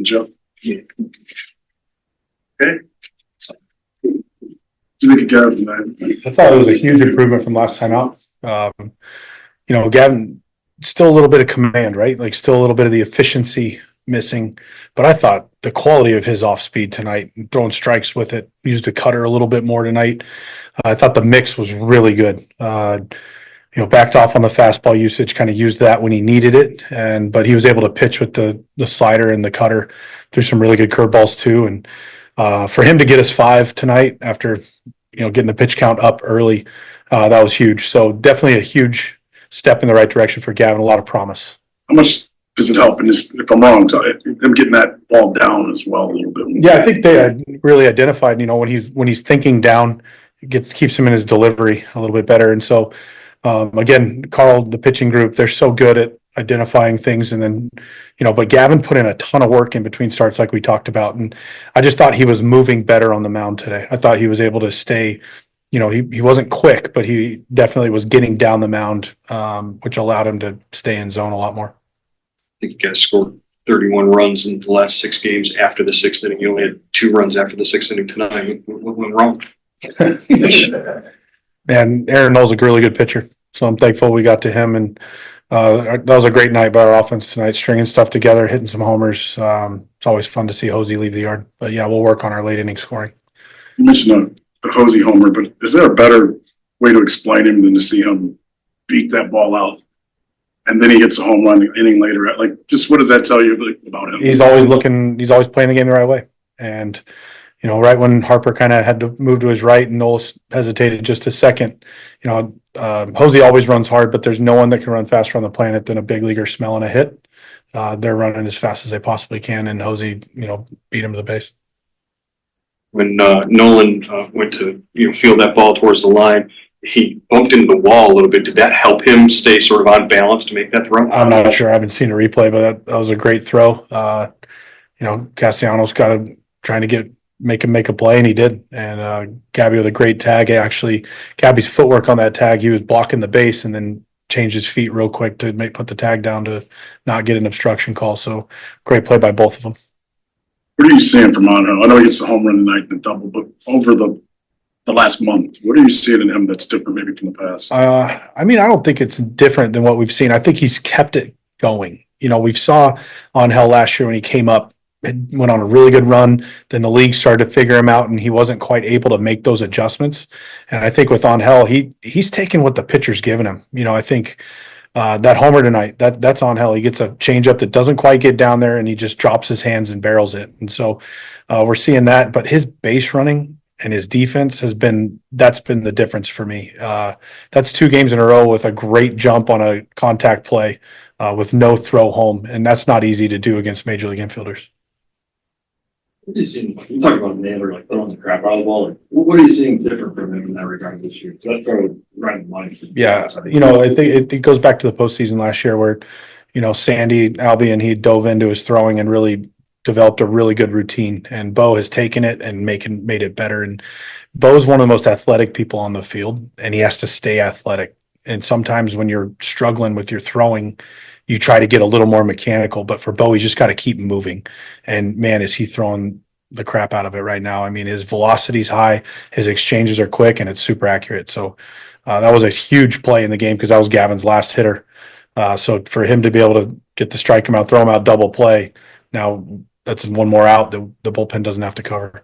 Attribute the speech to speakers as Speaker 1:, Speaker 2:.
Speaker 1: Joe?
Speaker 2: Yeah.
Speaker 1: Okay. Make it Gavin, man.
Speaker 3: I thought it was a huge improvement from last time out. Gavin, still a little bit of command, right? Like still a little bit of the efficiency missing. But I thought the quality of his off speed tonight, throwing strikes with it, used the cutter a little bit more tonight. I thought the mix was really good. Backed off on the fastball usage, kind of used that when he needed it, but he was able to pitch with the slider and the cutter, threw some really good curveballs too. And for him to get us 5 tonight after getting the pitch count up early, that was huge. So definitely a huge step in the right direction for Gavin. A lot of promise.
Speaker 1: How much does it help? And if I'm wrong, him getting that ball down as well a little bit more.
Speaker 3: Yeah, I think they really identified. When he's thinking down, keeps him in his delivery a little bit better. And so again, Carl, the pitching group, they're so good at identifying things. And then, but Gavin put in a ton of work in between starts, like we talked about. And I just thought he was moving better on the mound today. I thought he was able to stay, he wasn't quick, but he definitely was getting down the mound, which allowed him to stay in zone a lot more.
Speaker 2: I think you guys scored 31 runs in the last 6 games after the 6th inning. You only had 2 runs after the 6th inning tonight. What went wrong?
Speaker 3: And Aaron Noll's a really good pitcher. So I'm thankful we got to him. And that was a great night by our offense tonight, stringing stuff together, hitting some homers. It's always fun to see Hosey leave the yard. But yeah, we'll work on our late inning scoring.
Speaker 1: You mentioned the Hosey homer, but is there a better way to explain him than to see him beat that ball out and then he hits a home run an inning later? Like, just what does that tell you about him?
Speaker 3: He's always playing the game the right way. And right when Harper kind of had to move to his right and Noles hesitated just a second, Hosey always runs hard, but there's no one that can run faster on the planet than a big leaguer smelling a hit. They're running as fast as they possibly can, and Hosey, beat him to the base.
Speaker 2: When Nolan went to field that ball towards the line, he bumped into the wall a little bit. Did that help him stay sort of on balance to make that throw?
Speaker 3: I'm not sure. I haven't seen a replay, but that was a great throw. Castellanos trying to make him make a play, and he did. And Gabby with a great tag. Actually, Gabby's footwork on that tag, he was blocking the base and then changed his feet real quick to put the tag down to not get an obstruction call. So great play by both of them.
Speaker 1: What are you seeing from Monroe? I know he gets the home run tonight, the double, but over the last month, what are you seeing in him that's different maybe from the past?
Speaker 3: I don't think it's different than what we've seen. I think he's kept it going. We saw Angel last year when he came up, went on a really good run. Then the league started to figure him out, and he wasn't quite able to make those adjustments. And I think with Angel, he's taking what the pitcher's given him. I think that homer tonight, that's Angel. He gets a changeup that doesn't quite get down there, and he just drops his hands and barrels it. And so we're seeing that. But his base running and his defense that's been the difference for me. That's 2 games in a row with a great jump on a contact play with no throw home, and that's not easy to do against major league infielders.
Speaker 4: What are you seeing? You talk about Naylor like throwing the crap out of the ball. Like, what are you seeing different from him in that regard this year? So that throw right in the money.
Speaker 3: Yeah, I think it goes back to the postseason last year where, Sandy Albion, he dove into his throwing and really developed a really good routine. And Bo has taken it and made it better. And Bo's one of the most athletic people on the field, and he has to stay athletic. And sometimes when you're struggling with your throwing, you try to get a little more mechanical, but for Bo, he's just got to keep moving. And man, is he throwing the crap out of it right now. I mean, his velocity's high, his exchanges are quick, and it's super accurate. So that was a huge play in the game because that was Gavin's last hitter. So for him to be able to get the strike him out, throw him out, double play, now that's one more out that the bullpen doesn't have to cover.